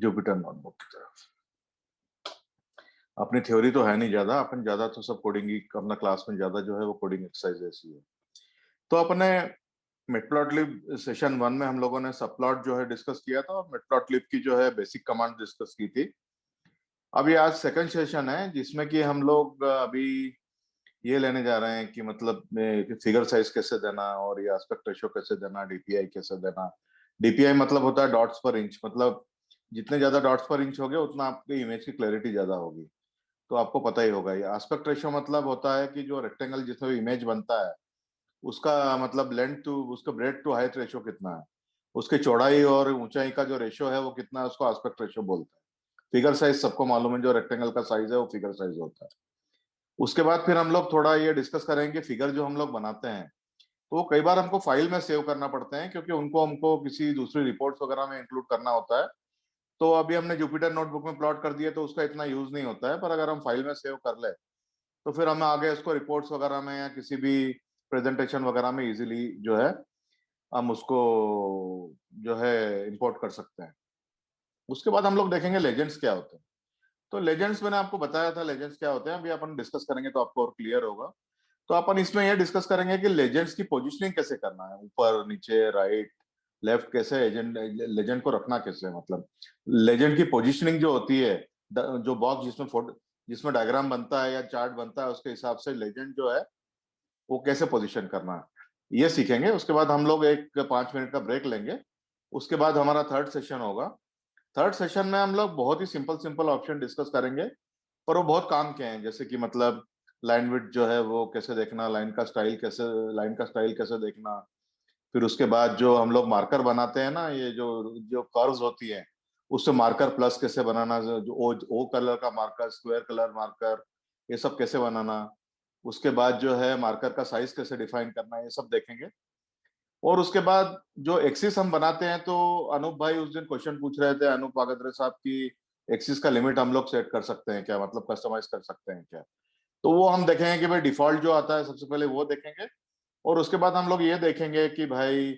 Jupyter notebook की तरफ। अपनी थ्योरी तो है नहीं ज्यादा, अपन ज्यादा तो सब कोडिंग ही अपना क्लास में ज्यादा जो है वो कोडिंग एक्सरसाइज ऐसी है। तो अपने मैटप्लॉटलिब सेशन 1 में हम लोगों ने सब प्लॉट जो है डिस्कस किया था और मैटप्लॉटलिब की जो है बेसिक कमांड डिस्कस की थी। अभी आज सेकंड सेशन है जिसमें कि हम लोग अभी ये लेने जा रहे हैं कि मतलब फिगर साइज कैसे देना और ये एस्पेक्ट रेशियो कैसे देना, डीपीआई कैसे देना। डीपीआई मतलब होता है डॉट्स पर इंच, मतलब जितने ज्यादा डॉट्स पर इंच होगे उतना आपकी इमेज की क्लैरिटी ज्यादा होगी। तो आपको पता ही होगा ये एस्पेक्ट रेशियो मतलब होता है कि जो रेक्टेंगल जिसमें इमेज बनता है उसका मतलब लेंथ टू उसका ब्रेड टू हाइट रेशियो कितना है, उसकी चौड़ाई और ऊंचाई का जो रेशियो है वो कितना है, उसको एस्पेक्ट रेशियो बोलते हैं। फिगर साइज सबको मालूम है, जो रेक्टेंगल का साइज है वो फिगर साइज होता है। उसके बाद फिर हम लोग थोड़ा ये डिस्कस करेंगे फिगर जो हम लोग बनाते हैं तो कई बार हमको फाइल में सेव करना पड़ते हैं क्योंकि उनको हमको किसी दूसरी रिपोर्ट्स वगैरह में इंक्लूड करना होता है। तो अभी हमने जुपिटर नोटबुक में प्लॉट कर दिए तो उसका इतना यूज नहीं होता है, पर अगर हम फाइल में सेव कर ले तो फिर हमें आगे उसको रिपोर्ट्स वगैरह में या किसी भी प्रेजेंटेशन वगैरह में इजीली जो है हम उसको जो है इंपोर्ट कर सकते हैं। उसके बाद हम लोग देखेंगे लेजेंड्स क्या होते हैं। तो लेजेंड्स मैंने आपको बताया था लेजेंड्स क्या होते हैं, अभी अपन डिस्कस करेंगे तो आपको और क्लियर होगा। तो अपन इसमें यह डिस्कस करेंगे कि लेजेंड्स की पोजीशनिंग कैसे करना है, ऊपर नीचे राइट लेफ्ट कैसे एजेंड लेजेंड को रखना कैसे है, मतलब लेजेंड की पोजीशनिंग जो होती है जो बॉक्स जिसमें फोटो जिसमें डायग्राम बनता है या चार्ट बनता है उसके हिसाब से लेजेंड जो है वो कैसे पोजीशन करना है ये सीखेंगे। उसके बाद हम लोग एक 5 मिनट का ब्रेक लेंगे। उसके बाद हमारा थर्ड सेशन होगा। थर्ड सेशन में हम लोग बहुत ही सिंपल सिंपल ऑप्शन डिस्कस करेंगे, पर वो बहुत काम के हैं, जैसे कि मतलब लाइन विड्थ जो है वो कैसे देखना, लाइन का स्टाइल कैसे देखना। फिर उसके बाद जो हम लोग मार्कर बनाते हैं ना, ये जो जो कर्व्स होती है उससे मार्कर प्लस कैसे बनाना, जो ओ कलर का मार्कर, स्क्वायर कलर मार्कर, ये सब कैसे बनाना। उसके बाद जो है मार्कर का साइज कैसे डिफाइन करना, ये सब देखेंगे। और उसके बाद जो एक्सिस हम बनाते हैं, तो अनूप भाई उस दिन क्वेश्चन पूछ रहे थे, अनूप वागदरे साहब की एक्सिस का लिमिट हम लोग सेट कर सकते हैं क्या, मतलब कस्टमाइज कर सकते हैं क्या। तो वो हम देखेंगे कि भाई डिफॉल्ट जो आता है सबसे पहले वो देखेंगे। और उसके बाद हम लोग ये देखेंगे कि भाई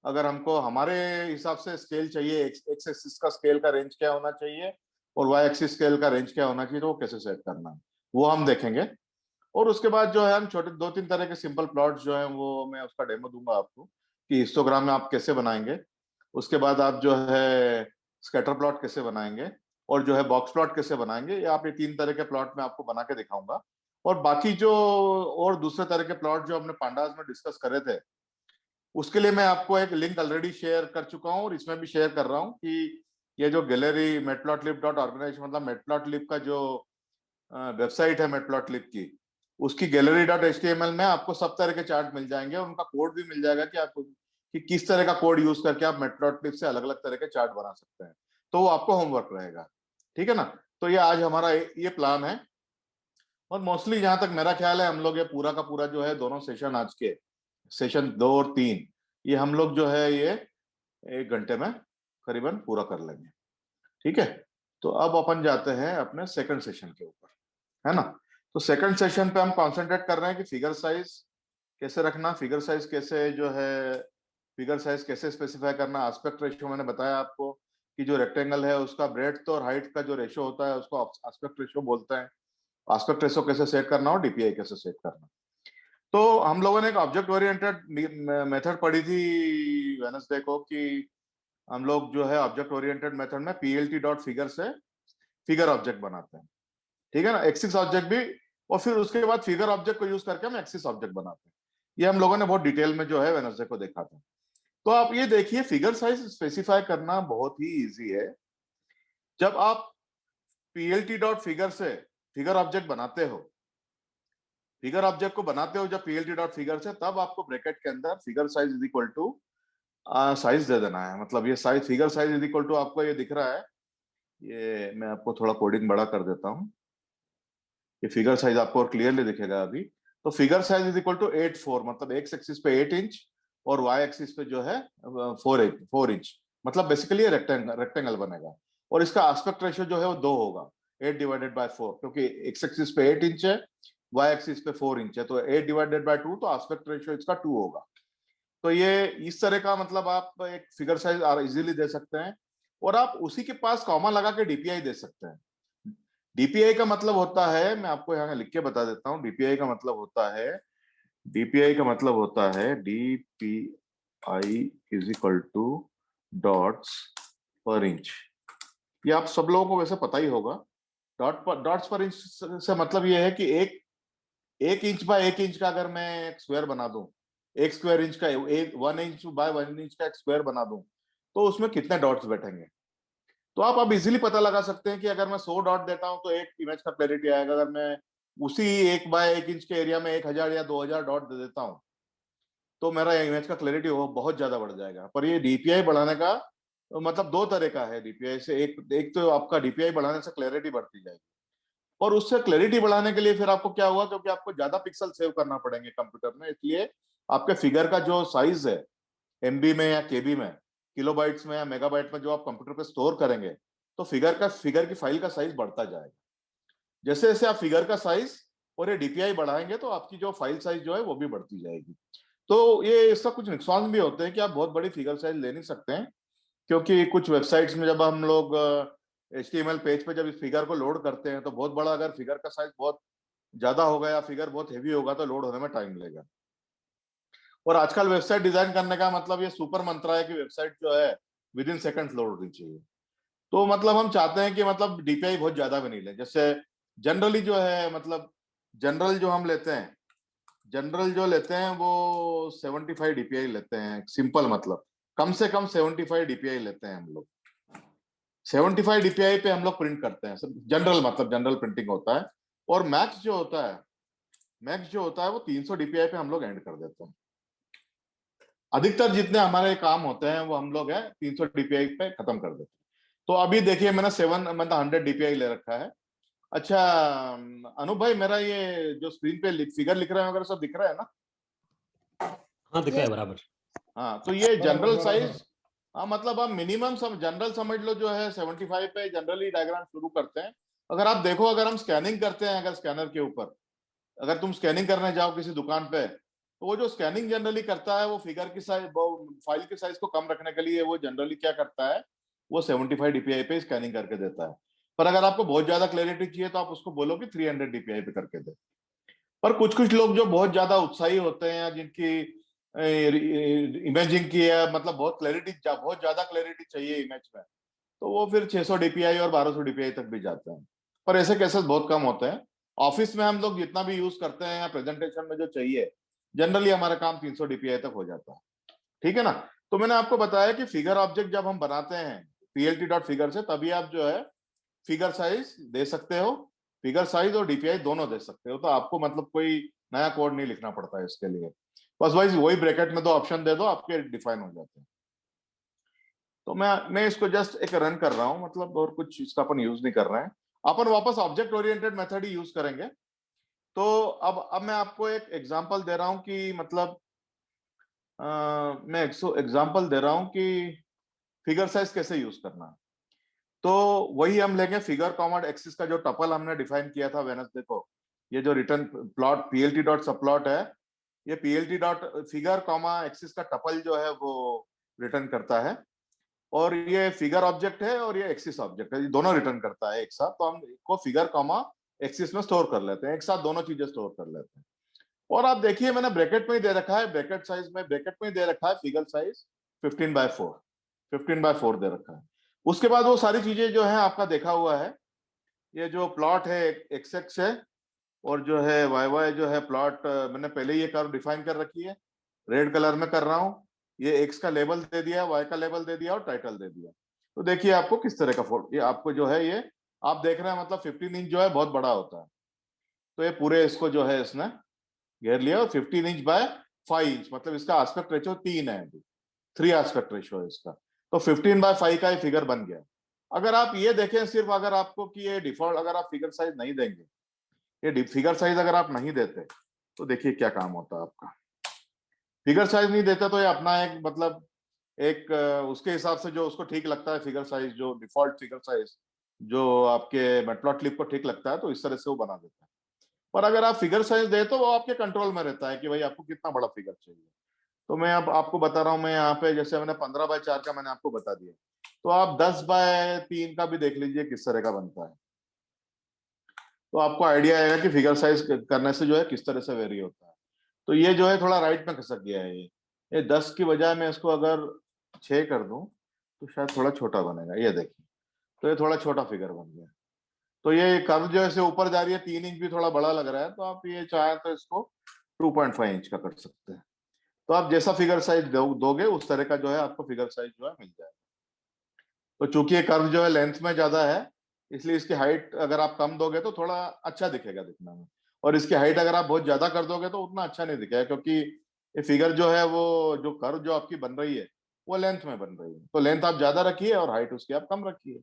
अगर हमको हमारे हिसाब से स्केल चाहिए, एक्स एक्सिस का स्केल का रेंज क्या होना चाहिए और वाई एक्सिस स्केल का रेंज क्या होना चाहिए, तो वो कैसे सेट करना है वो हम देखेंगे। और उसके बाद जो है हम छोटे 2-3 तरह के सिंपल प्लॉट्स जो है वो मैं उसका डेमो दूंगा आपको कि हिस्टोग्राम में आप कैसे बनाएंगे। उसके बाद आप जो है स्कैटर प्लॉट कैसे बनाएंगे और जो है बॉक्स प्लॉट कैसे बनाएंगे, ये आप ये 3 तरह के प्लॉट में आपको बना के दिखाऊंगा। और बाकी जो और दूसरे तरह के प्लॉट जो हमने पांडास में डिस्कस करे थे उसके लिए मैं आपको एक लिंक ऑलरेडी शेयर कर चुका हूँ और इसमें भी शेयर कर रहा हूँ कि ये जो गैलरी matplotlib.organization मतलब मैटप्लॉटलिब का जो वेबसाइट है मैटप्लॉटलिब की, उसकी gallery.html में आपको सब तरह के चार्ट मिल जाएंगे और उनका कोड भी मिल जाएगा कि आपको कि किस तरह का कोड यूज करके आप मैटप्लॉटलिब से अलग अलग तरह के चार्ट बना सकते हैं। तो वो आपको होमवर्क रहेगा, ठीक है ना। तो ये आज हमारा ये प्लान है। और मोस्टली जहां तक मेरा ख्याल है हम लोग ये पूरा का पूरा जो है दोनों सेशन आज के सेशन 2 और 3 ये हम लोग जो है ये 1 घंटे में करीबन पूरा कर लेंगे, ठीक है। तो अब अपन जाते हैं अपने सेकंड सेशन के ऊपर, है ना। तो सेकंड सेशन पे हम कंसंट्रेट कर रहे हैं कि फिगर साइज कैसे रखना, फिगर साइज कैसे स्पेसिफाई करना। एस्पेक्ट रेशियो मैंने बताया आपको कि जो रेक्टेंगल है उसका ब्रेड्थ और हाइट का जो रेशियो होता है उसको एस्पेक्ट रेशियो बोलते हैं। एस्पेक्ट रेशियो कैसे सेट करना और डीपीआई कैसे सेट करना। तो हम लोगों ने एक ऑब्जेक्ट ओरिएंटेड मेथड पढ़ी थी वेनसडे को कि हम लोग जो है ऑब्जेक्ट ओरिएंटेड मेथड में पीएलटी डॉट फिगर से फिगर ऑब्जेक्ट बनाते हैं, ठीक है ना, एक्सिस ऑब्जेक्ट भी। और फिर उसके बाद फिगर ऑब्जेक्ट को यूज करके हम एक्सिस ऑब्जेक्ट बनाते हैं। ये हम लोगों ने बहुत डिटेल में जो है वेनसडे को देखा था। तो आप ये देखिए फिगर साइज स्पेसिफाई करना बहुत ही इजी है। जब आप पीएलटी डॉट फिगर से फिगर ऑब्जेक्ट बनाते हो, जब पीएलटी डॉट फिगर से, तब आपको ब्रैकेट के अंदर figure size is equal to size दे देना है। मतलब ये size figure size is equal to आपको ये दिख रहा है, ये मैं आपको थोड़ा कोडिंग बड़ा कर देता हूँ, ये फिगर साइज आपको और क्लियरली दिखेगा अभी। तो figure size is equal to 8 4, मतलब एक्स एक्सिस पे 8 इंच और वाई एक्सिस पे जो है 4 इंच, मतलब बेसिकली रेक्टेंगल बनेगा। और इसका एस्पेक्ट रेशियो जो है वो 2 होगा, 8/4, क्योंकि एक्स एक्सिस पे 8 इंच है, वाई एक्सिस पे 4 इंच है, तो 8/2, तो एस्पेक्ट रेशियो इसका 2 होगा। तो ये इस तरह का मतलब आप एक फिगर साइज इजीली दे सकते हैं। और आप उसी के पास कॉमा लगा के डीपीआई दे सकते हैं। डीपीआई का मतलब होता है, मैं आपको यहाँ लिख के बता देता हूँ, डीपीआई का मतलब होता है, डीपीआई का मतलब होता है DPI is equal to dots पर इंच। ये आप सब लोगों को वैसे पता ही होगा। डॉट्स पर इंच से मतलब ये है कि एक इंच बाय एक इंच का अगर मैं एक स्क्वायर बना दूं, एक स्क्वायर इंच का, एक 1 इंच बाय 1 इंच का एक स्क्वायर बना दूं, तो उसमें कितने डॉट्स बैठेंगे। तो आप अब इजीली पता लगा सकते हैं कि अगर मैं 100 डॉट देता हूं तो एक इमेज का क्लैरिटी आएगा। अगर मैं उसी 1 बाय 1 इंच के एरिया में 1000 या 2000 डॉट दे देता हूं, तो मेरा इमेज का क्लैरिटी वो बहुत ज्यादा बढ़ जाएगा। पर ये डीपीआई बढ़ाने का मतलब दो तरह का है। डीपीआई से एक तो आपका डीपीआई बढ़ाने से क्लैरिटी बढ़ती जाएगी, और उससे क्लैरिटी बढ़ाने के लिए फिर आपको क्या हुआ, क्योंकि आपको ज्यादा पिक्सल सेव करना पड़ेंगे कंप्यूटर में, इसलिए आपके फिगर का जो साइज है, एमबी में या केबी में, किलोबाइट्स में या मेगाबाइट में, जो आप कंप्यूटर पे स्टोर करेंगे, तो फिगर की फाइल का साइज बढ़ता जाएगा। जैसे जैसे आप फिगर का साइज और ये डीपीआई बढ़ाएंगे तो आपकी जो फाइल साइज जो है वो भी बढ़ती जाएगी। तो ये इसका कुछ नुकसान भी होते हैं कि आप बहुत बड़ी फिगर साइज ले नहीं सकते हैं, क्योंकि कुछ वेबसाइट्स में जब हम लोग HTML पेज पे जब इस फिगर को लोड करते हैं, तो बहुत बड़ा अगर फिगर का साइज बहुत ज्यादा होगा या फिगर बहुत हेवी होगा तो लोड होने में टाइम लगेगा। और आजकल वेबसाइट डिजाइन करने का मतलब ये सुपर मंत्रा है कि वेबसाइट जो है विद इन सेकंड लोड होनी चाहिए। तो मतलब हम चाहते हैं कि मतलब डीपीआई बहुत ज्यादा भी नहीं ले। जैसे जनरली जो है, मतलब जनरल जो हम लेते हैं, जनरल जो लेते हैं वो 75 डीपीआई लेते हैं, सिंपल मतलब कम से कम 75 डीपीआई लेते हैं हम लोग। 75 डीपीआई पे हम लोग प्रिंट करते हैं, सब जनरल मतलब जनरल प्रिंटिंग होता है। और मैक्स जो होता है, मैक्स जो होता है वो 300 डीपीआई पे हम लोग एंड कर देते हैं। अधिकतर जितने हमारे काम होते हैं वो हम लोग है 300 डीपीआई पे खत्म कर देते हैं। तो अभी देखिए मैंने 100 डीपीआई ले रखा है। अच्छा अनु भाई, मेरा ये जो स्क्रीन पे फिगर लिख रहे हैं वगैरह सब दिख रहा है ना? हाँ, दिख रहा है यस। बराबर। हाँ, तो ये बराबर जनरल बराबर। साइज, हाँ मतलब आप मिनिमम जनरल समझ लो जो है 75 पे जनरली डायग्राम शुरू करते हैं। अगर आप देखो, अगर हम स्कैनिंग करते हैं, अगर स्कैनर के ऊपर अगर तुम स्कैनिंग करने जाओ किसी दुकान पे, तो वो जो स्कैनिंग जनरली करता है वो फिगर की साइज, फाइल की साइज को कम रखने के लिए वो जनरली क्या करता है, वो 75 डीपीआई पे स्कैनिंग करके देता है। पर अगर आपको बहुत ज्यादा क्लैरिटी चाहिए तो आप उसको बोलो कि 300 डीपीआई पे करके दे। पर कुछ कुछ लोग जो बहुत ज्यादा उत्साही होते हैं या जिनकी इमेजिंग की है, मतलब बहुत ज्यादा क्लैरिटी चाहिए इमेज में, तो वो फिर 600 डीपीआई और 1200 डीपीआई तक भी जाते हैं। पर ऐसे केसेस बहुत कम होते हैं। ऑफिस में हम लोग जितना भी यूज करते हैं या प्रेजेंटेशन में जो चाहिए, जनरली हमारा काम 300 डीपीआई तक हो जाता है। ठीक है ना? तो मैंने आपको बताया कि फिगर ऑब्जेक्ट जब हम बनाते हैं पीएलटी डॉट फिगर से, तभी आप जो है फिगर साइज दे सकते हो, फिगर साइज और डीपीआई दोनों दे सकते हो। तो आपको मतलब कोई नया कोड नहीं लिखना पड़ता है इसके लिए। बस वही ब्रैकेट में दो ऑप्शन दे दो, आपके डिफाइन हो जाते हैं। तो मैं इसको जस्ट एक रन कर रहा हूं, मतलब और कुछ इसका अपन यूज नहीं कर रहे हैं। अपन वापस ऑब्जेक्ट ओरिएंटेड मेथड ही यूज करेंगे। तो अब मैं आपको एक एग्जांपल दे रहा हूं कि मतलब मैं एग्जांपल दे रहा हूं कि फिगर साइज कैसे यूज करना है। तो वही हम लेंगे फिगर कॉमा एक्सिस का जो टपल हमने डिफाइन किया था वेनसडे को। ये जो रिटर्न प्लॉट पीएलटी डॉट सब प्लॉट है, ये PLT dot figure comma axis का टपल जो है वो रिटर्न करता है। और ये फिगर ऑब्जेक्ट है और ये एक्सिस ऑब्जेक्ट है, ये दोनों रिटर्न करता है एक साथ। तो हम इसको फिगर कॉमा एक्सिस में स्टोर कर लेते हैं, एक साथ दोनों चीजें स्टोर कर लेते हैं। और आप देखिए मैंने ब्रैकेट में ही दे रखा है, ब्रैकेट साइज में ब्रैकेट में ही दे रखा है फिगर साइज 15/4, 15/4 दे रखा है। उसके बाद वो सारी चीजें जो है आपका देखा हुआ है। ये जो प्लॉट है एक्स एक्स है, और जो है वाई वाई जो है प्लॉट, मैंने पहले ये कर्व डिफाइन कर रखी है, रेड कलर में कर रहा हूँ। ये एक्स का लेबल दे दिया, वाई का लेबल दे दिया और टाइटल दे दिया। तो देखिए आपको किस तरह का फोटो, ये आपको जो है ये आप देख रहे हैं, मतलब 15 इंच जो है बहुत बड़ा होता है। तो ये पूरे इसको जो है इसने घेर लिया, और 15 इंच बाय 5 इंच, मतलब इसका आस्पेक्ट रेशियो 3 है, 3 आस्पेक्ट रेशियो है इसका। तो 15/5 का ये फिगर बन गया। अगर आप ये देखें सिर्फ, अगर आपको कि ये डिफॉल्ट, अगर आप फिगर साइज नहीं देंगे, ये फिगर साइज अगर आप नहीं देते, तो देखिए क्या काम होता है आपका। फिगर साइज नहीं देता तो ये अपना एक मतलब एक उसके हिसाब से जो उसको ठीक लगता है फिगर साइज, जो डिफॉल्ट फिगर साइज जो आपके मैटप्लॉटलिब को ठीक लगता है, तो इस तरह से वो बना देता है। पर अगर आप फिगर साइज दे तो वो आपके कंट्रोल में रहता है कि भाई आपको कितना बड़ा फिगर चाहिए। तो मैं अब आपको बता रहा हूँ, मैं यहाँ पे जैसे मैंने 15/4 का मैंने आपको बता दिया, तो आप 10/3 का भी देख लीजिए किस तरह का बनता है, तो आपको आइडिया आएगा कि फिगर साइज करने से जो है किस तरह से वेरी होता है। तो ये जो है थोड़ा राइट में खसक गया है, ये 10 की बजाय मैं इसको अगर 6 कर दूं तो शायद थोड़ा छोटा बनेगा, ये देखिए, तो ये थोड़ा छोटा फिगर बन गया। तो ये कर्व जो ऐसे ऊपर जा रही है, 3 इंच भी थोड़ा बड़ा लग रहा है, तो आप ये चाहे तो इसको 2.5 इंच का कर सकते हैं। तो आप जैसा फिगर साइज दोगे उस तरह का जो है आपको फिगर साइज जो है मिल जाएगा। तो चूंकि ये कर्व जो है लेंथ में ज्यादा है, इसलिए इसकी हाइट अगर आप कम दोगे तो थोड़ा अच्छा दिखेगा दिखने में, और इसकी हाइट अगर आप बहुत ज्यादा कर दोगे तो उतना अच्छा नहीं दिखेगा, क्योंकि ये फिगर जो है वो जो कर्व जो आपकी बन रही है वो लेंथ में बन रही है, तो लेंथ आप ज्यादा रखिए और हाइट उसकी आप कम रखिए।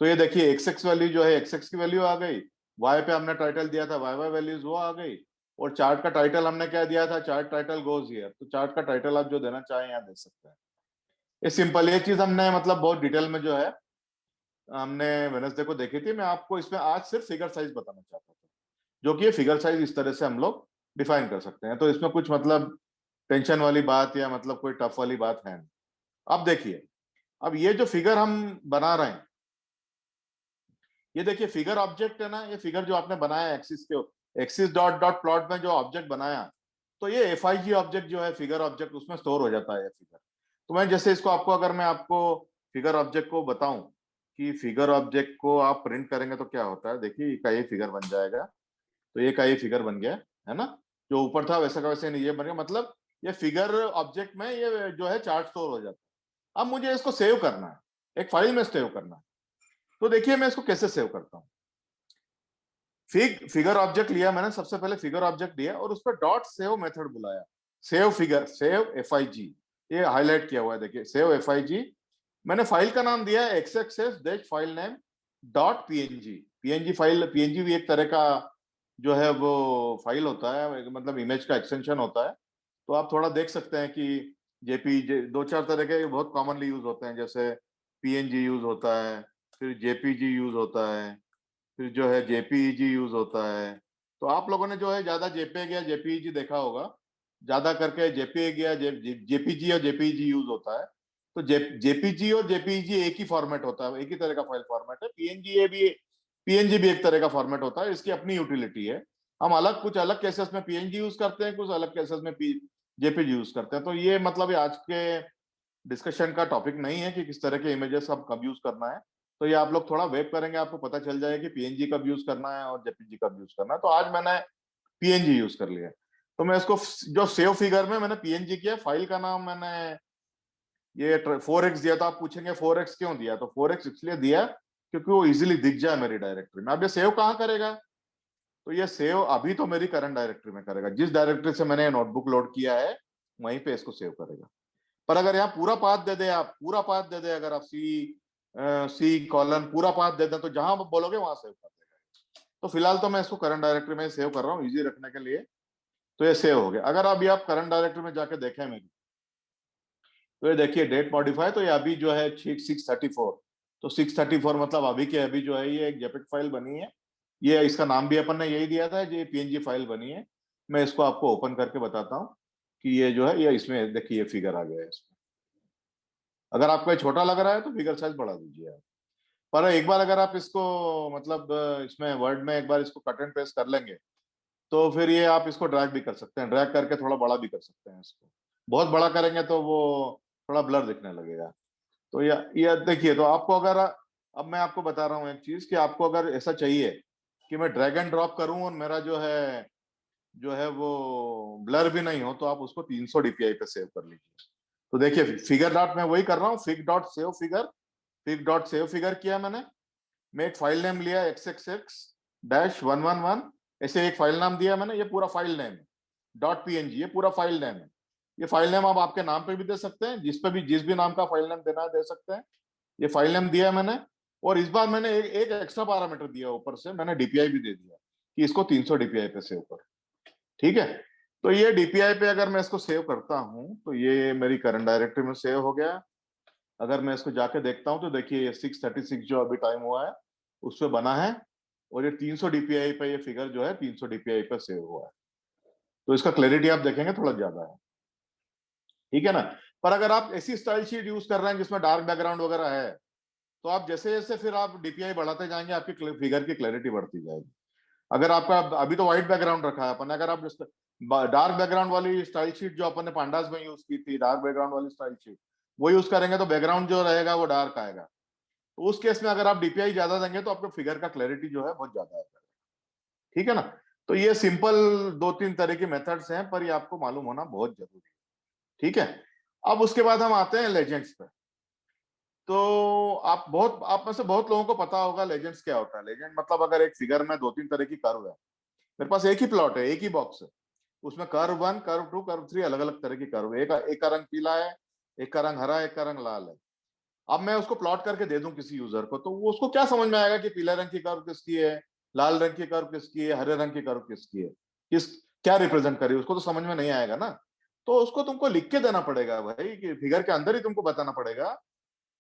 तो ये देखिए एक्स एक्स वैल्यू जो है एक्स एक्स की वैल्यू आ गई, वाई पे हमने टाइटल दिया था वाई वाई वैल्यूज वो आ गई, और चार्ट का टाइटल हमने क्या दिया था, चार्ट टाइटल गोज हियर, तो चार्ट का टाइटल आप जो देना चाहें यहाँ दे सकते हैं। ये सिंपल, ये चीज हमने मतलब बहुत डिटेल में जो है हमने वेडनेसडे को देखी थी। मैं आपको इसमें आज सिर्फ फिगर साइज बताना चाहता था, जो कि ये फिगर साइज इस तरह से हम लोग डिफाइन कर सकते हैं, तो इसमें कुछ मतलब टेंशन वाली बात या मतलब कोई टफ वाली बात है नहीं। अब देखिए, अब ये जो फिगर हम बना रहे हैं, ये देखिए फिगर ऑब्जेक्ट है ना, ये फिगर जो आपने बनाया एक्सिस के एक्सिस डॉट डॉट प्लॉट में जो ऑब्जेक्ट बनाया, तो ये एफआईजी ऑब्जेक्ट जो है फिगर ऑब्जेक्ट उसमें स्टोर हो जाता है ये फिगर। तो मैं जैसे इसको आपको अगर मैं आपको फिगर ऑब्जेक्ट को बताऊं कि फिगर ऑब्जेक्ट को आप प्रिंट करेंगे तो क्या होता है, देखिए का ये फिगर बन जाएगा, तो ये का ये फिगर बन गया है ना, जो ऊपर था वैसा का वैसे नहीं ये बन गया, मतलब ये फिगर ऑब्जेक्ट में ये जो है चार्ट स्टोर हो जाता है। अब मुझे इसको सेव करना है, एक फाइल में सेव करना है, तो देखिए मैं इसको कैसे सेव करता हूँ। फिगर ऑब्जेक्ट लिया मैंने, सबसे पहले फिगर ऑब्जेक्ट लिया और उस पर डॉट सेव मेथड बुलाया, save figure save F I G, ये हाईलाइट किया हुआ है देखिए, सेव एफ आई जी। मैंने फाइल का नाम दिया x x S dash file name dot PNG. PNG file, PNG भी एक तरह का जो है वो फाइल होता है, मतलब इमेज का एक्सटेंशन होता है। तो आप थोड़ा देख सकते हैं कि जेपीजी दो चार तरह के बहुत कॉमनली यूज होते हैं, जैसे पीएनजी यूज होता है, फिर जेपीजी यूज होता है, फिर जो है जेपीईजी यूज होता है। तो आप लोगों ने जो है ज्यादा जेपेग या जेपीईजी देखा होगा, ज्यादा करके जेपीईजी या जेपीजी और जेपीईजी यूज होता है। तो जेपीजी और जेपीईजी एक ही फॉर्मेट होता है, एक ही तरह का फाइल फॉर्मेट है। पीएनजी भी एक तरह का फॉर्मेट होता है, इसकी अपनी यूटिलिटी है। हम अलग कुछ अलग केसेस में पीएनजी यूज करते हैं, कुछ अलग केसेस में जेपीजी यूज करते हैं। तो ये मतलब ये आज के डिस्कशन का टॉपिक नहीं है कि किस तरह के इमेजेस अब कब यूज करना है। तो ये आप लोग थोड़ा वेट करेंगे, आपको पता चल जाएगा कि पीएनजी कब यूज करना है और जेपीजी कब यूज करना है। तो आज मैंने पीएनजी यूज कर लिया, तो मैं इसको जो सेव फिगर में मैंने पीएनजी किया, फाइल का नाम मैंने ये 4x दिया। तो आप पूछेंगे 4x क्यों दिया, तो 4x इसलिए दिया क्योंकि वो इजीली दिख जाए मेरी डायरेक्टरी में। अब ये सेव कहाँ करेगा, तो ये सेव अभी तो मेरी करंट डायरेक्टरी में करेगा, जिस डायरेक्टरी से मैंने नोटबुक लोड किया है वहीं पे इसको सेव करेगा। पर अगर यहाँ पूरा पाथ दे दे, आप पूरा पाथ दे दे, अगर आप सी कॉलन पूरा पाथ दे दें, तो जहां आप बोलोगे वहां सेव कर देगा। तो फिलहाल तो मैं इसको करंट डायरेक्टरी में सेव कर रहा हूँ इजी रखने के लिए। तो ये सेव हो गया। अगर अभी आप करंट डायरेक्टरी में जाके देखें मेरी, तो ये देखिए डेट मॉडिफाई, तो ये अभी जो है 634, तो 634 मतलब अभी के अभी जो है ये एक जेपिक फाइल बनी है। ये इसका नाम भी अपन ने यही दिया था, ये पीएनजी फाइल बनी है। मैं इसको आपको ओपन करके बताता हूँ कि ये जो है ये इसमें देखिए ये फिगर आ गया है इसमें। अगर आपको ये छोटा लग रहा है तो फिगर साइज बढ़ा दीजिए आप। पर एक बार अगर आप इसको मतलब इसमें वर्ड में एक बार इसको कट एंड पेस्ट कर लेंगे, तो फिर ये आप इसको ड्रैग भी कर सकते हैं, ड्रैग करके थोड़ा बड़ा भी कर सकते हैं इसको। बहुत बड़ा करेंगे तो वो थोड़ा ब्लर दिखने लगेगा। तो ये देखिए, तो आपको अगर अब मैं आपको बता रहा हूँ एक चीज कि आपको अगर ऐसा चाहिए कि मैं ड्रैग एंड ड्रॉप करूं और मेरा जो है वो ब्लर भी नहीं हो, तो आप उसको 300 डीपीआई पे सेव कर लीजिए। तो देखिए फिगर डॉट मैं वही कर रहा हूँ, fig dot save figure, fig dot save figure किया मैंने। मैं एक फाइल नेम लिया एक्स एक्स एक्स डैश 111, ऐसे एक फाइल नाम दिया मैंने, ये पूरा फाइल नेम है डॉट पीएनजी, ये पूरा फाइल नेम है। ये फाइल नेम आप आपके नाम पे भी दे सकते हैं, जिस भी नाम का फाइल नेम देना है दे सकते हैं। ये फाइल नेम दिया मैंने, और इस बार मैंने एक एक्स्ट्रा पैरामीटर दिया ऊपर से, मैंने डीपीआई भी दे दिया कि इसको 300 डीपीआई पे सेव कर। ठीक है, तो ये डीपीआई पे अगर मैं इसको सेव करता हूं तो ये मेरी करंट डायरेक्टरी में सेव हो गया। अगर मैं इसको जाके देखता हूँ तो देखिए ये 636 जो अभी टाइम हुआ है उस पे बना है, और ये 300 डीपीआई पे ये फिगर जो है 300 डीपीआई पे सेव हुआ है। तो इसका क्लैरिटी आप देखेंगे थोड़ा ज्यादा है। ठीक है ना। पर अगर आप ऐसी स्टाइल शीट यूज कर रहे हैं जिसमें डार्क बैकग्राउंड वगैरह है, तो आप जैसे जैसे फिर आप डीपीआई बढ़ाते जाएंगे, आपकी फिगर की क्लैरिटी बढ़ती जाएगी। अगर आपका अभी तो व्हाइट बैकग्राउंड रखा है अपन, अगर आप डार्क बैकग्राउंड वाली स्टाइल शीट जो अपन ने पांडास में यूज की थी, डार्क बैकग्राउंड वाली स्टाइल शीट, वो यूज करेंगे तो बैकग्राउंड जो रहेगा वो डार्क आएगा। तो उस केस में अगर आप डीपीआई ज्यादा देंगे तो आपको फिगर का क्लैरिटी जो है बहुत ज्यादा आएगा। ठीक है ना। तो ये सिंपल दो तीन तरह के मेथड्स हैं, पर ये आपको मालूम होना बहुत जरूरी है। ठीक है। अब उसके बाद हम आते हैं लेजेंड्स पे। तो आप में से बहुत लोगों को पता होगा लेजेंड्स क्या होता है। लेजेंड मतलब अगर एक फिगर में दो तीन तरह की कर्व है, मेरे पास एक ही प्लॉट है, एक ही बॉक्स है, उसमें कर्व 1, कर्व 2, कर्व 3 अलग अलग तरह की कर्व है। एक का रंग पीला है, एक का रंग हरा है, एक का रंग लाल है। अब मैं उसको प्लॉट करके दे दूं किसी यूजर को, तो वो उसको क्या समझ में आएगा कि पीले रंग की कर्व किसकी है, लाल रंग की कर्व किसकी है, हरे रंग की कर्व किसकी है, किस क्या रिप्रेजेंट करी, उसको तो समझ में नहीं आएगा ना। तो उसको तुमको लिख के देना पड़ेगा भाई, कि फिगर के अंदर ही तुमको बताना पड़ेगा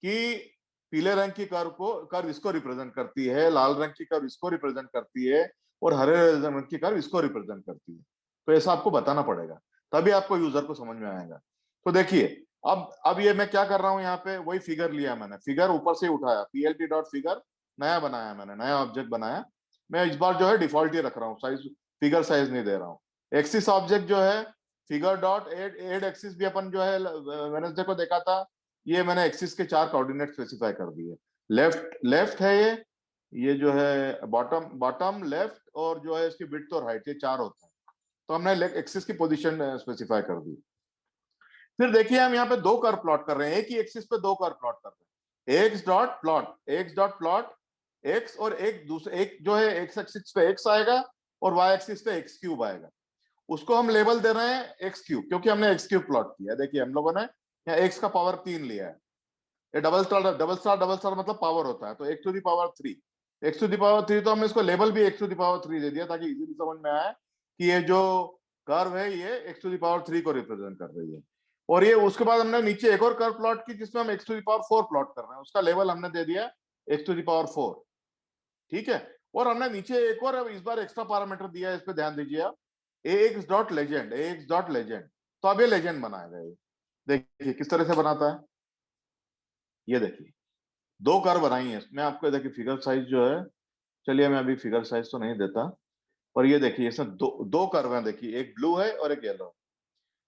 कि पीले रंग की कर्व इसको रिप्रेजेंट करती है, लाल रंग की कर्व इसको रिप्रेजेंट करती है, और हरे रंग की कर्व इसको रिप्रेजेंट करती है। तो ऐसा आपको बताना पड़ेगा, तभी आपको यूजर को समझ में आएगा। तो देखिए, अब ये मैं क्या कर रहा हूं, यहाँ पे वही फिगर लिया मैंने, फिगर ऊपर से उठाया, पीएलटी डॉट फिगर नया बनाया, मैंने नया ऑब्जेक्ट बनाया। मैं इस बार जो है डिफॉल्ट ही रख रहा हूँ, साइज फिगर साइज नहीं दे रहा हूँ। एक्सिस ऑब्जेक्ट जो है figure dot add add axis भी अपन जो है वेडनेसडे को देखा था, ये मैंने एक्सिस के 4 कोऑर्डिनेट स्पेसिफाई कर दिए। लेफ्ट लेफ्ट है ये जो है बॉटम बॉटम लेफ्ट, और जो है इसकी विड्थ और हाइट, ये 4 होते हैं। तो हमने एक्सिस की पोजीशन स्पेसिफाई कर दी। फिर देखिए हम यहाँ पे दो कर्व प्लॉट कर रहे हैं, एक ही एक्सिस पे दो कर्व प्लॉट कर रहे हैं। एक्स डॉट प्लॉट एक्स, और एक दूसरे एक जो है एक्स एक्सिस पे एक्स आएगा और वाई एक्सिस पे एक्स क्यूब आएगा। उसको हम लेबल दे रहे हैं एक्स क्यूब, क्योंकि हमने एक्स क्यूब प्लॉट किया है। देखिए हम लोगों ने यहाँ एक्स का पावर 3 लिया है। ये डबल स्टार मतलब पावर होता है, तो x to the power 3, x to the power 3, तो हमने इसको लेबल भी एक्स टू दी पावर 3 दे दिया, ताकि इजीली समझ में आए कि ये जो कर्व है ये एक्स टू दी पावर 3 को रिप्रेजेंट कर रही है। और ये उसके बाद हमने नीचे एक और कर्व प्लॉट की जिसमें हम x to the power 4 plot कर रहे हैं, उसका लेवल हमने दे दिया एक्स टू दी पावर 4। ठीक है। और हमने नीचे एक और अब इस बार एक्स्ट्रा पैरामीटर दिया है, इस पे ध्यान दीजिए आप, ए एक्स डॉट लेजेंड। तो अब ये लेजेंड बनाएगा ये। देखिए किस तरह से बनाता है, ये देखिए दो कर्व बनाई है इसमें आपको। देखिए फिगर साइज जो है, चलिए मैं अभी फिगर साइज तो नहीं देता, पर ये देखिए इसमें दो दो कर्व हैं। देखिए एक ब्लू है और एक येलो।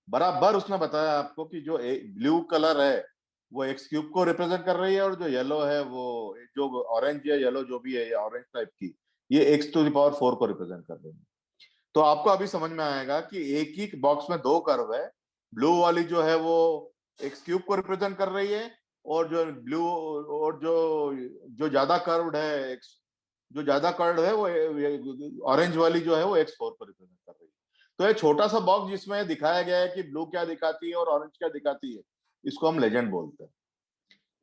बराबर उसने बताया आपको कि जो ब्लू कलर है वो एक्स क्यूब को रिप्रेजेंट कर रही है, और जो येलो है वो जो ऑरेंज या येलो जो भी है, ऑरेंज टाइप की, ये एक्स टू द पावर 4 को रिप्रेजेंट कर रही है। तो आपको अभी समझ में आएगा कि एक ही बॉक्स में दो कर्व है। ब्लू वाली जो है वो एक्स क्यूब को रिप्रेजेंट कर रही है, और जो ब्लू और जो जो ज्यादा कर्व्ड है एक्स, जो ज्यादा कर्व्ड है वो ऑरेंज वाली जो है वो एक्स फोर को रिप्रेजेंट कर रही है। तो ये छोटा सा बॉक्स जिसमें दिखाया गया है कि ब्लू क्या दिखाती है और ऑरेंज क्या दिखाती है, इसको हम लेजेंड बोलते हैं।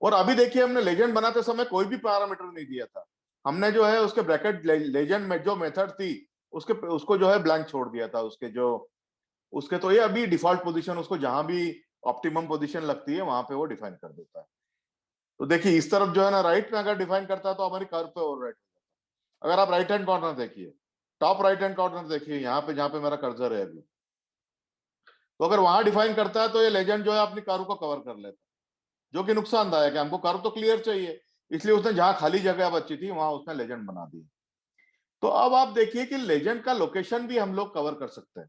और अभी देखिए हमने लेजेंड बनाते समय कोई भी पैरामीटर नहीं दिया था। हमने जो है उसके ब्रैकेट लेजेंड में जो मेथड थी उसके उसको जो है ब्लैंक छोड़ दिया था, उसके जो उसके तो ये अभी डिफॉल्ट पोजीशन, उसको जहां भी ऑप्टिमम पोजीशन लगती है वहां पे वो डिफाइन कर देता है। तो देखिए इस तरफ जो है ना राइट में अगर डिफाइन करता है तो हमारी कर्व पे और राइट। अगर आप राइट हैंड कॉर्नर देखिए, टॉप राइट हैंड कॉर्नर देखिए यहाँ पे जहां पे मेरा कर्सर है अभी, तो अगर वहां डिफाइन करता है तो ये लेजेंड जो है अपनी कर्व को कवर कर लेता है, जो कि नुकसानदायक है। हमको कर्व तो क्लियर चाहिए, इसलिए उसने जहां खाली जगह बची थी वहां उसने लेजेंड बना दी। तो अब आप देखिए कि लेजेंड का लोकेशन भी हम लोग कवर कर सकते हैं,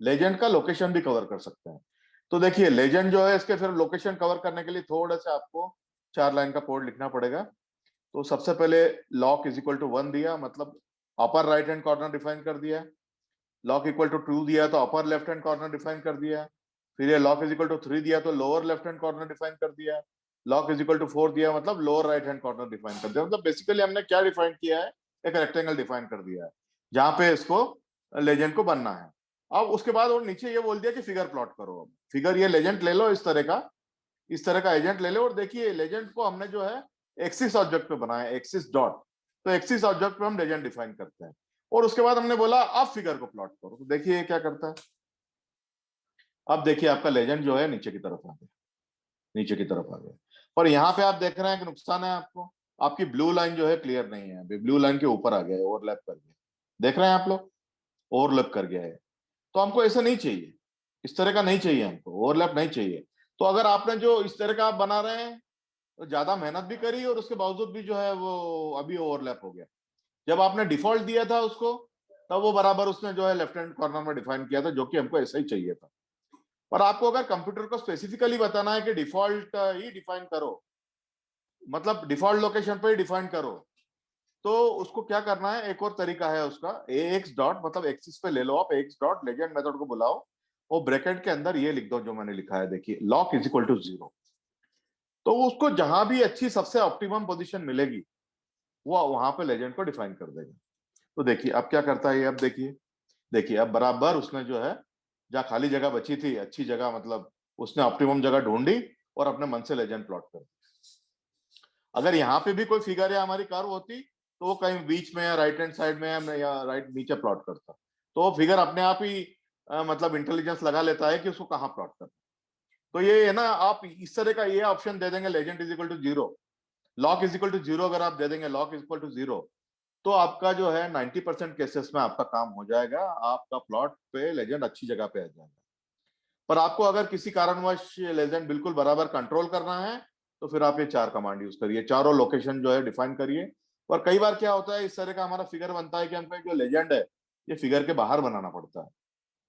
लेजेंड का लोकेशन भी कवर कर सकते हैं। तो देखिए लेजेंड जो है इसके फिर लोकेशन कवर करने के लिए थोड़ा सा आपको 4 लाइन का कोड लिखना पड़ेगा। तो सबसे पहले लॉक इज इक्वल टू 1 दिया, मतलब upper right hand corner define कर दिया। लॉक इक्वल टू 2 दिया तो upper left hand corner define कर दिया। फिर ये लॉक इज इक्वल टू 3 दिया तो lower left hand corner define कर दिया। लॉक इज इक्वल टू 4 दिया मतलब lower right hand corner define कर दिया। मतलब बेसिकली हमने क्या डिफाइन किया है, एक रेक्टेंगल डिफाइन कर दिया है जहां पे इसको लेजेंड को बनना है। अब उसके बाद और नीचे ये बोल दिया कि फिगर प्लॉट करो। अब फिगर ये लेजेंड ले लो, इस तरह का एजेंट ले लो, और देखिए लेजेंड को हमने जो है एक्सिस ऑब्जेक्ट पे बनाया, एक्सिस डॉट। तो एक्सिस ऑब्जेक्ट पे हम लेजेंड डिफाइन करते हैं, और उसके बाद हमने बोला अब फिगर को प्लॉट करो। तो देखिए ये क्या करता है, अब देखिए आपका लेजेंड जो है नीचे की तरफ आ गया, नीचे की तरफ आ गया। पर यहाँ पे आप देख रहे हैं कि नुकसान है आपको, आपकी ब्लू लाइन जो है क्लियर नहीं है, ब्लू लाइन के ऊपर आ गया है, ओवरलैप कर गया। देख रहे हैं आप लोग, ओवरलैप कर गया है। तो हमको ऐसा नहीं चाहिए। इस तरह का नहीं चाहिए हमको, ओवरलैप नहीं चाहिए। तो अगर आपने जो इस तरह का आप बना रहे हैं तो ज्यादा मेहनत भी करी और उसके बावजूद भी जो है वो अभी ओवरलैप हो गया। जब आपने डिफॉल्ट दिया था उसको, तब वो बराबर उसने जो है लेफ्ट हैंड कॉर्नर में डिफाइन किया था, जो कि हमको ऐसा ही चाहिए था। पर आपको अगर कंप्यूटर को स्पेसिफिकली बताना है कि डिफॉल्ट ही डिफाइन करो, मतलब डिफॉल्ट लोकेशन पे ही डिफाइन करो, तो उसको क्या करना है, एक और तरीका है उसका, एक्स डॉट, मतलब एक्सिस पे ले लो आप, एक्स डॉट लेजेंड मेथड को बुलाओ, और ब्रैकेट के अंदर ये लिख दो जो मैंने लिखा है, देखिए लॉक इज इक्वल टू 0। तो उसको जहां भी अच्छी सबसे ऑप्टिमम पोजीशन मिलेगी वो वहां पे लेजेंड को डिफाइन कर देगा। तो देखिए अब क्या करता है ये, अब देखिए, देखिए अब बराबर उसने जो है, जहाँ खाली जगह बची थी, अच्छी जगह, मतलब उसने ऑप्टिमम जगह ढूंढी और अपने मन से लेजेंड प्लॉट कर दी। अगर यहाँ पे भी कोई फिगर या हमारी कर्व होती तो वो कहीं बीच में या राइट हैंड साइड में या राइट नीचे प्लॉट करता, तो वो फिगर अपने आप ही मतलब इंटेलिजेंस लगा लेता है कि उसको कहाँ प्लॉट करना। तो ये है ना, आप इस तरह का ये ऑप्शन दे देंगे, legend is equal to 0, loc is equal to 0, अगर आप दे देंगे लॉक इज इक्वल टू 0, तो आपका जो है 90% केसेस में आपका काम हो जाएगा, आपका प्लॉट पे लेजेंड अच्छी जगह पे आ जाएगा। पर आपको अगर किसी कारणवश लेजेंड बिल्कुल बराबर कंट्रोल करना है, तो फिर आप ये 4 कमांड यूज करिए, चारों लोकेशन जो है डिफाइन करिए। और कई बार क्या होता है, इस तरह का हमारा फिगर बनता है कि हमको जो लेजेंड है ये फिगर के बाहर बनाना पड़ता है।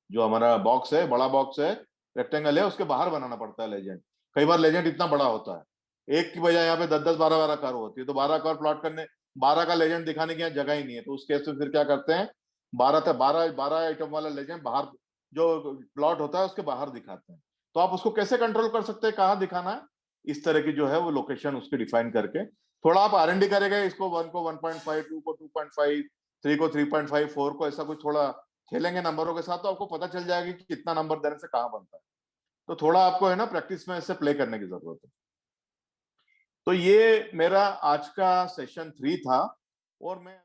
जो हमारा बॉक्स है, बड़ा बॉक्स है, रेक्टेंगल है, उसके बाहर बनाना पड़ता है लेजेंड। कई बार लेजेंड इतना बड़ा होता है, एक की बजाय यहाँ पे 10 10 12 12 कर्व होती है, तो 12 कर्व प्लॉट करने, 12 का लेजेंड दिखाने की यहाँ जगह ही नहीं है, तो उस केस में फिर क्या करते हैं, 12 आइटम वाला लेजेंड बाहर, जो प्लॉट होता है उसके बाहर दिखाते हैं। तो आप उसको कैसे कंट्रोल कर सकते हैं, कहाँ दिखाना है, इस तरह की जो है वो लोकेशन उसकी डिफाइन करके, थोड़ा आप R&D करेंगे, इसको 1 को 1.5, 2 को 2.5, 3 को 3.5, 4 को ऐसा कुछ थोड़ा खेलेंगे नंबरों के साथ, तो आपको पता चल जाएगा कि कितना नंबर देने से कहाँ बनता है। तो थोड़ा आपको है ना प्रैक्टिस में इससे प्ले करने की जरूरत है। तो ये मेरा आज का सेशन 3 था, और मैं